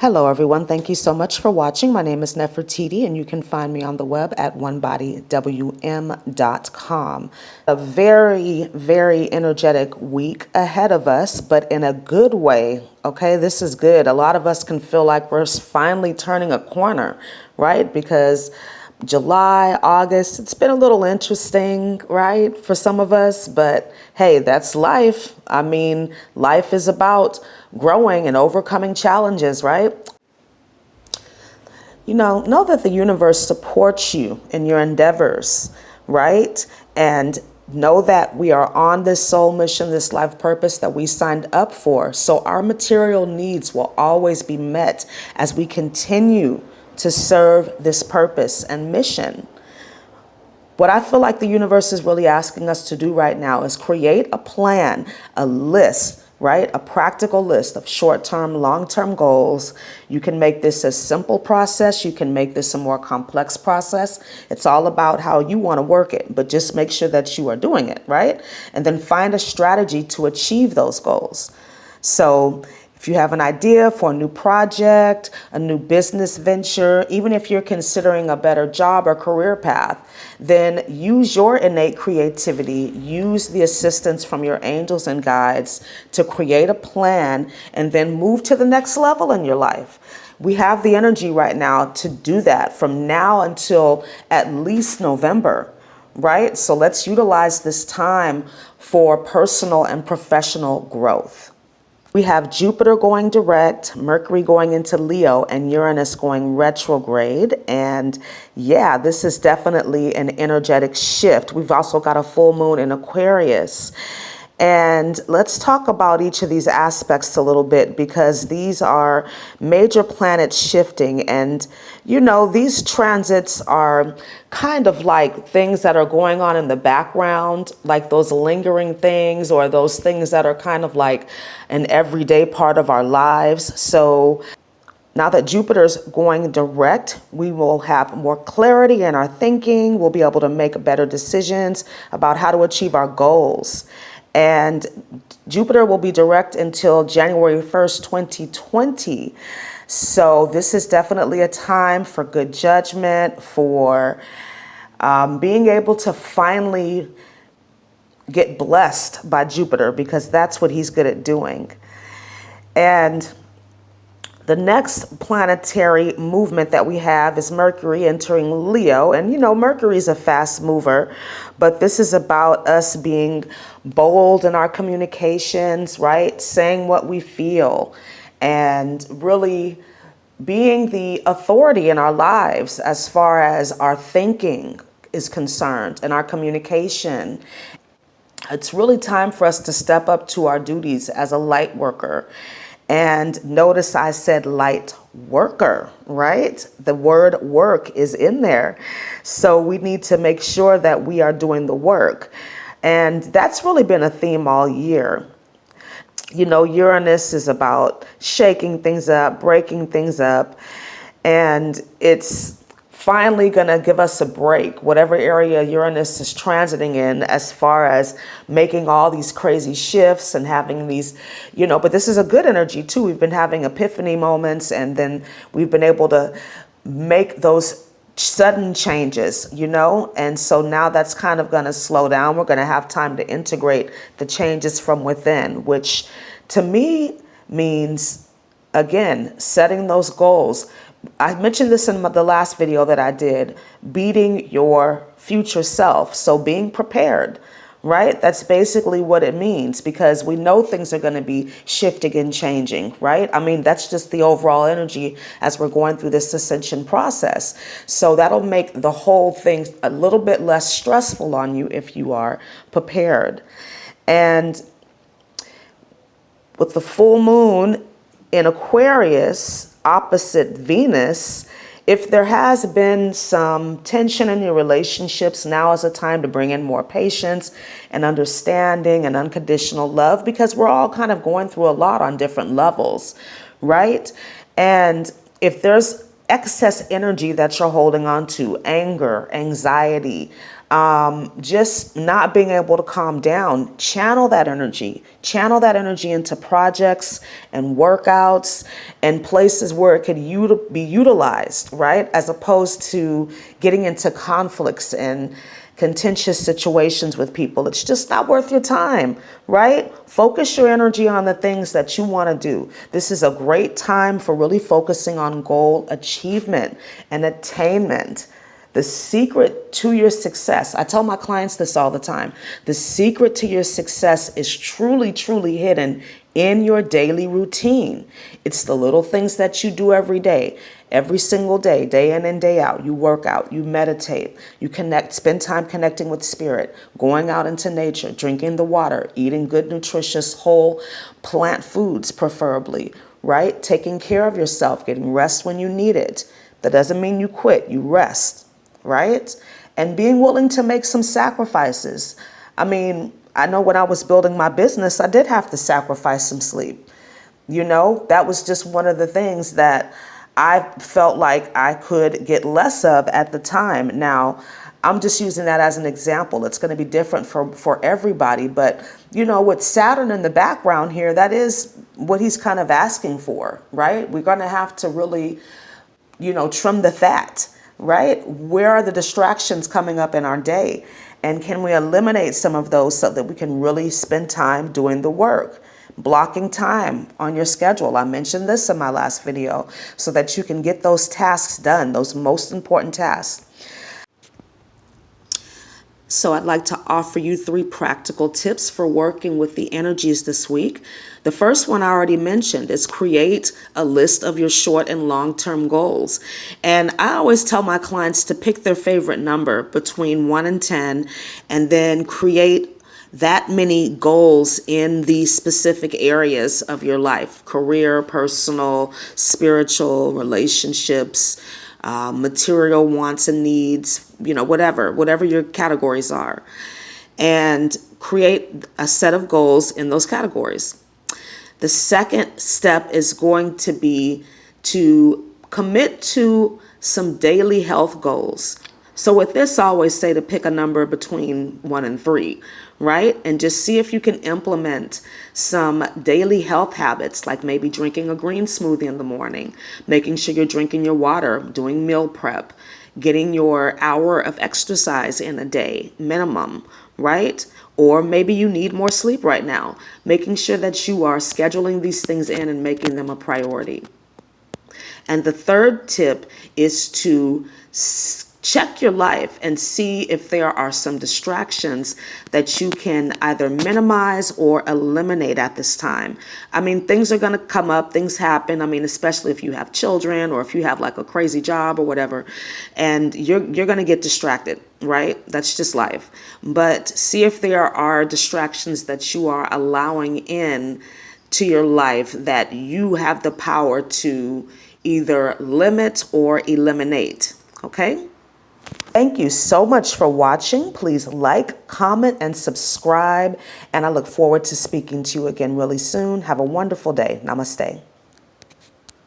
Hello, everyone. Thank you so much for watching. My name is Nefertiti, and you can find me on the web at onebodywm.com. A very, very energetic week ahead of us, but in a good way. Okay, this is good. A lot of us can feel like we're finally turning a corner, right? Because July, August, it's been a little interesting, right, for some of us, but hey, that's life. I mean, life is about growing and overcoming challenges, right? Know that the universe supports you in your endeavors, right? And know that we are on this soul mission, this life purpose that we signed up for. So our material needs will always be met as we continue to serve this purpose and mission. What I feel like the universe is really asking us to do right now is create a plan, a list, right? A practical list of short-term, long-term goals. You can make this a simple process. You can make this a more complex process. It's all about how you want to work it, but just make sure that you are doing it, right? And then find a strategy to achieve those goals. So if you have an idea for a new project, a new business venture, even if you're considering a better job or career path, then use your innate creativity, use the assistance from your angels and guides to create a plan and then move to the next level in your life. We have the energy right now to do that from now until at least November, right? So let's utilize this time for personal and professional growth. We have Jupiter going direct, Mercury going into Leo, and Uranus going retrograde. And yeah, this is definitely an energetic shift. We've also got a full moon in Aquarius. And let's talk about each of these aspects a little bit because these are major planets shifting. And, these transits are kind of like things that are going on in the background, like those lingering things or those things that are kind of like an everyday part of our lives. So now that Jupiter's going direct, we will have more clarity in our thinking. We'll be able to make better decisions about how to achieve our goals. And Jupiter will be direct until January 1st, 2020. So this is definitely a time for good judgment, for being able to finally get blessed by Jupiter, because that's what he's good at doing. And the next planetary movement that we have is Mercury entering Leo. And, Mercury is a fast mover, but this is about us being bold in our communications, right? Saying what we feel and really being the authority in our lives as far as our thinking is concerned and our communication. It's really time for us to step up to our duties as a light worker. And notice I said light worker, right? The word work is in there. So we need to make sure that we are doing the work. And that's really been a theme all year. Uranus is about shaking things up, breaking things up. And it's finally going to give us a break, whatever area Uranus is transiting in, as far as making all these crazy shifts and having these, but this is a good energy too. We've been having epiphany moments, and then we've been able to make those sudden changes, and so now that's kind of going to slow down. We're going to have time to integrate the changes from within, which to me means, again, setting those goals. I mentioned this in the last video that I did, beating your future self. So being prepared, right? That's basically what it means, because we know things are going to be shifting and changing, right? I mean, that's just the overall energy as we're going through this ascension process. So that'll make the whole thing a little bit less stressful on you if you are prepared. And with the full moon in Aquarius, opposite Venus, if there has been some tension in your relationships, now is a time to bring in more patience and understanding and unconditional love, because we're all kind of going through a lot on different levels, right? And if there's excess energy that you're holding on to, anger, anxiety, just not being able to calm down. Channel that energy into projects and workouts and places where it could be utilized, right? As opposed to getting into conflicts and contentious situations with people. It's just not worth your time, right? Focus your energy on the things that you want to do. This is a great time for really focusing on goal achievement and attainment. The secret to your success, I tell my clients this all the time, the secret to your success is truly, truly hidden in your daily routine. It's the little things that you do every day, every single day, day in and day out. You work out, you meditate, you connect, spend time connecting with spirit, going out into nature, drinking the water, eating good, nutritious, whole plant foods, preferably, right? Taking care of yourself, getting rest when you need it. That doesn't mean you quit, you rest, right? And being willing to make some sacrifices. I mean, I know when I was building my business, I did have to sacrifice some sleep. You know, that was just one of the things that I felt like I could get less of at the time. Now, I'm just using that as an example. It's going to be different for everybody. But, you know, with Saturn in the background here, that is what he's kind of asking for, right? We're going to have to really, you know, trim the fat, right? Where are the distractions coming up in our day? And can we eliminate some of those so that we can really spend time doing the work? Blocking time on your schedule. I mentioned this in my last video so that you can get those tasks done, those most important tasks. So I'd like to offer you 3 practical tips for working with the energies this week. The first one I already mentioned is create a list of your short and long-term goals. And I always tell my clients to pick their favorite number between 1 and 10 and then create that many goals in these specific areas of your life: career, personal, spiritual, relationships, material wants and needs, you know, whatever your categories are, and create a set of goals in those categories. The second step is going to be to commit to some daily health goals. So with this, I always say to pick a number between 1 and 3, right? And just see if you can implement some daily health habits, like maybe drinking a green smoothie in the morning, making sure you're drinking your water, doing meal prep, getting your hour of exercise in a day, minimum, right? Or maybe you need more sleep right now, making sure that you are scheduling these things in and making them a priority. And the third tip is to check your life and see if there are some distractions that you can either minimize or eliminate at this time. I mean, things are going to come up, things happen. I mean, especially if you have children or if you have like a crazy job or whatever, and you're going to get distracted, right? That's just life. But see if there are distractions that you are allowing in to your life that you have the power to either limit or eliminate, okay? Thank you so much for watching. Please like, comment, and subscribe. And I look forward to speaking to you again really soon. Have a wonderful day. Namaste.